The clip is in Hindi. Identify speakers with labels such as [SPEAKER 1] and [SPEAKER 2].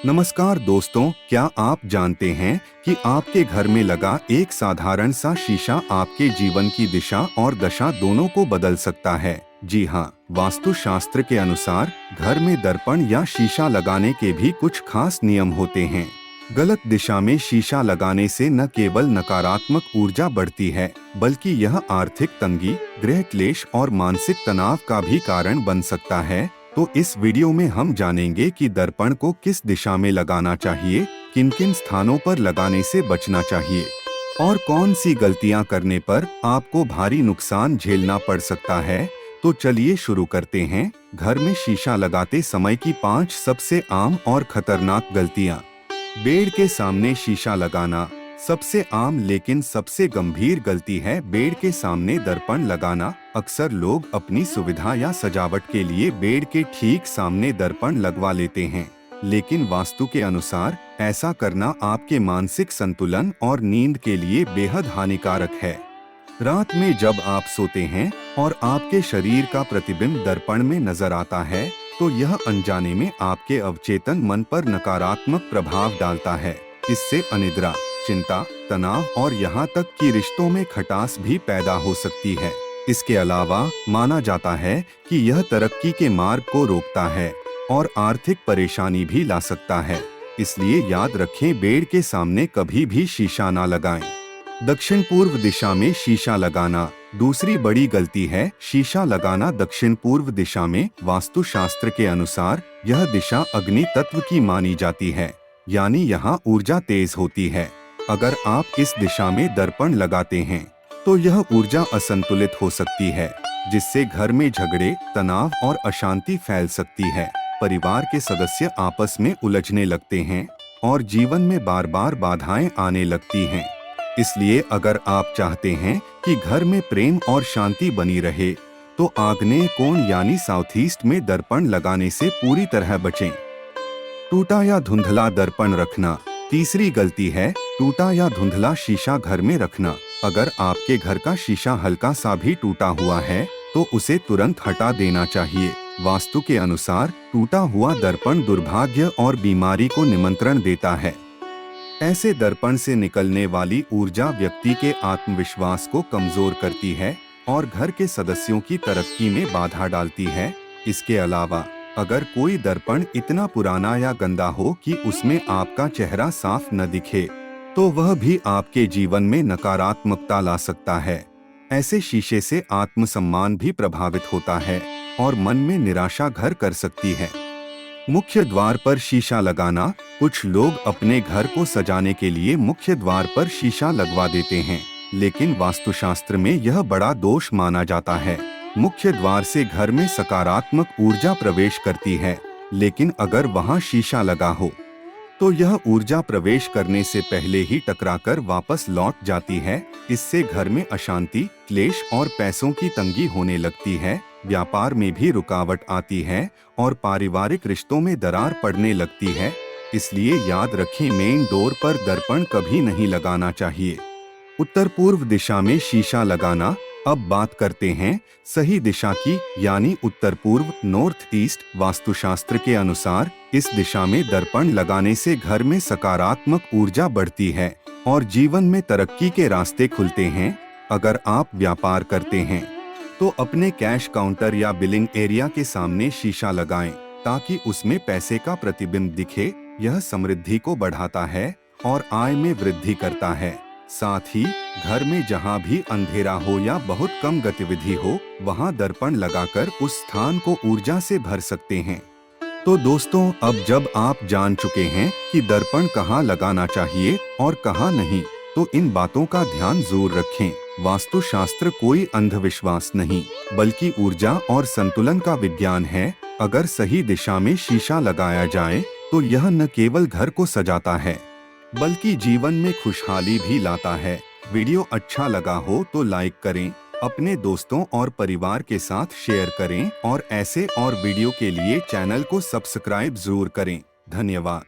[SPEAKER 1] नमस्कार दोस्तों, क्या आप जानते हैं कि आपके घर में लगा एक साधारण सा शीशा आपके जीवन की दिशा और दशा दोनों को बदल सकता है। जी हाँ, वास्तुशास्त्र के अनुसार घर में दर्पण या शीशा लगाने के भी कुछ खास नियम होते हैं। गलत दिशा में शीशा लगाने से न केवल नकारात्मक ऊर्जा बढ़ती है, बल्कि यह आर्थिक तंगी, गृह क्लेश और मानसिक तनाव का भी कारण बन सकता है। तो इस वीडियो में हम जानेंगे कि दर्पण को किस दिशा में लगाना चाहिए, किन-किन स्थानों पर लगाने से बचना चाहिए और कौन सी गलतियां करने पर आपको भारी नुकसान झेलना पड़ सकता है। तो चलिए शुरू करते हैं। घर में शीशा लगाते समय की 5 सबसे आम और खतरनाक गलतियां। बेड के सामने शीशा लगाना सबसे आम लेकिन सबसे गंभीर गलती है बेड के सामने दर्पण लगाना। अक्सर लोग अपनी सुविधा या सजावट के लिए बेड के ठीक सामने दर्पण लगवा लेते हैं, लेकिन वास्तु के अनुसार ऐसा करना आपके मानसिक संतुलन और नींद के लिए बेहद हानिकारक है। रात में जब आप सोते हैं और आपके शरीर का प्रतिबिंब दर्पण में नजर आता है, तो यह अनजाने में आपके अवचेतन मन पर नकारात्मक प्रभाव डालता है। इससे अनिद्रा, चिंता, तनाव और यहाँ तक कि रिश्तों में खटास भी पैदा हो सकती है। इसके अलावा माना जाता है कि यह तरक्की के मार्ग को रोकता है और आर्थिक परेशानी भी ला सकता है। इसलिए याद रखें, बेड के सामने कभी भी शीशा ना लगाएं। दक्षिण पूर्व दिशा में शीशा लगाना दूसरी बड़ी गलती है। शीशा लगाना दक्षिण पूर्व दिशा में वास्तुशास्त्र के अनुसार यह दिशा अग्नि तत्व की मानी जाती है, यानी यहाँ ऊर्जा तेज होती है। अगर आप इस दिशा में दर्पण लगाते हैं तो यह ऊर्जा असंतुलित हो सकती है, जिससे घर में झगड़े, तनाव और अशांति फैल सकती है। परिवार के सदस्य आपस में उलझने लगते हैं और जीवन में बार बार बाधाएं आने लगती हैं। इसलिए अगर आप चाहते हैं कि घर में प्रेम और शांति बनी रहे, तो आग्नेय कोण यानी साउथ ईस्ट में दर्पण लगाने से पूरी तरह बचें। टूटा या धुंधला दर्पण रखना तीसरी गलती है। टूटा या धुंधला शीशा घर में रखना। अगर आपके घर का शीशा हल्का सा भी टूटा हुआ है, तो उसे तुरंत हटा देना चाहिए। वास्तु के अनुसार टूटा हुआ दर्पण दुर्भाग्य और बीमारी को निमंत्रण देता है। ऐसे दर्पण से निकलने वाली ऊर्जा व्यक्ति के आत्मविश्वास को कमजोर करती है और घर के सदस्यों की तरक्की में बाधा डालती है। इसके अलावा अगर कोई दर्पण इतना पुराना या गंदा हो कि उसमें आपका चेहरा साफ न दिखे, तो वह भी आपके जीवन में नकारात्मकता ला सकता है। ऐसे शीशे से आत्मसम्मान भी प्रभावित होता है और मन में निराशा घर कर सकती है। मुख्य द्वार पर शीशा लगाना कुछ लोग अपने घर को सजाने के लिए मुख्य द्वार पर शीशा लगवा देते हैं, लेकिन वास्तुशास्त्र में यह बड़ा दोष माना जाता है। मुख्य द्वार से घर में सकारात्मक ऊर्जा प्रवेश करती है, लेकिन अगर वहां शीशा लगा हो तो यह ऊर्जा प्रवेश करने से पहले ही टकराकर वापस लौट जाती है। इससे घर में अशांति, क्लेश और पैसों की तंगी होने लगती है। व्यापार में भी रुकावट आती है और पारिवारिक रिश्तों में दरार पड़ने लगती है। इसलिए याद रखें, मेन डोर पर दर्पण कभी नहीं लगाना चाहिए। उत्तर पूर्व दिशा में शीशा लगाना। अब बात करते हैं सही दिशा की, यानी उत्तर पूर्व, नॉर्थ ईस्ट। वास्तुशास्त्र के अनुसार इस दिशा में दर्पण लगाने से घर में सकारात्मक ऊर्जा बढ़ती है और जीवन में तरक्की के रास्ते खुलते हैं। अगर आप व्यापार करते हैं तो अपने कैश काउंटर या बिलिंग एरिया के सामने शीशा लगाएं, ताकि उसमें पैसे का प्रतिबिंब दिखे। यह समृद्धि को बढ़ाता है और आय में वृद्धि करता है। साथ ही घर में जहां भी अंधेरा हो या बहुत कम गतिविधि हो, वहां दर्पण लगाकर उस स्थान को ऊर्जा से भर सकते हैं। तो दोस्तों, अब जब आप जान चुके हैं कि दर्पण कहां लगाना चाहिए और कहां नहीं, तो इन बातों का ध्यान जरूर रखें। वास्तुशास्त्र कोई अंधविश्वास नहीं, बल्कि ऊर्जा और संतुलन का विज्ञान है। अगर सही दिशा में शीशा लगाया जाए, तो यह न केवल घर को सजाता है, बल्कि जीवन में खुशहाली भी लाता है। वीडियो अच्छा लगा हो तो लाइक करें, अपने दोस्तों और परिवार के साथ शेयर करें और ऐसे और वीडियो के लिए चैनल को सब्सक्राइब जरूर करें। धन्यवाद।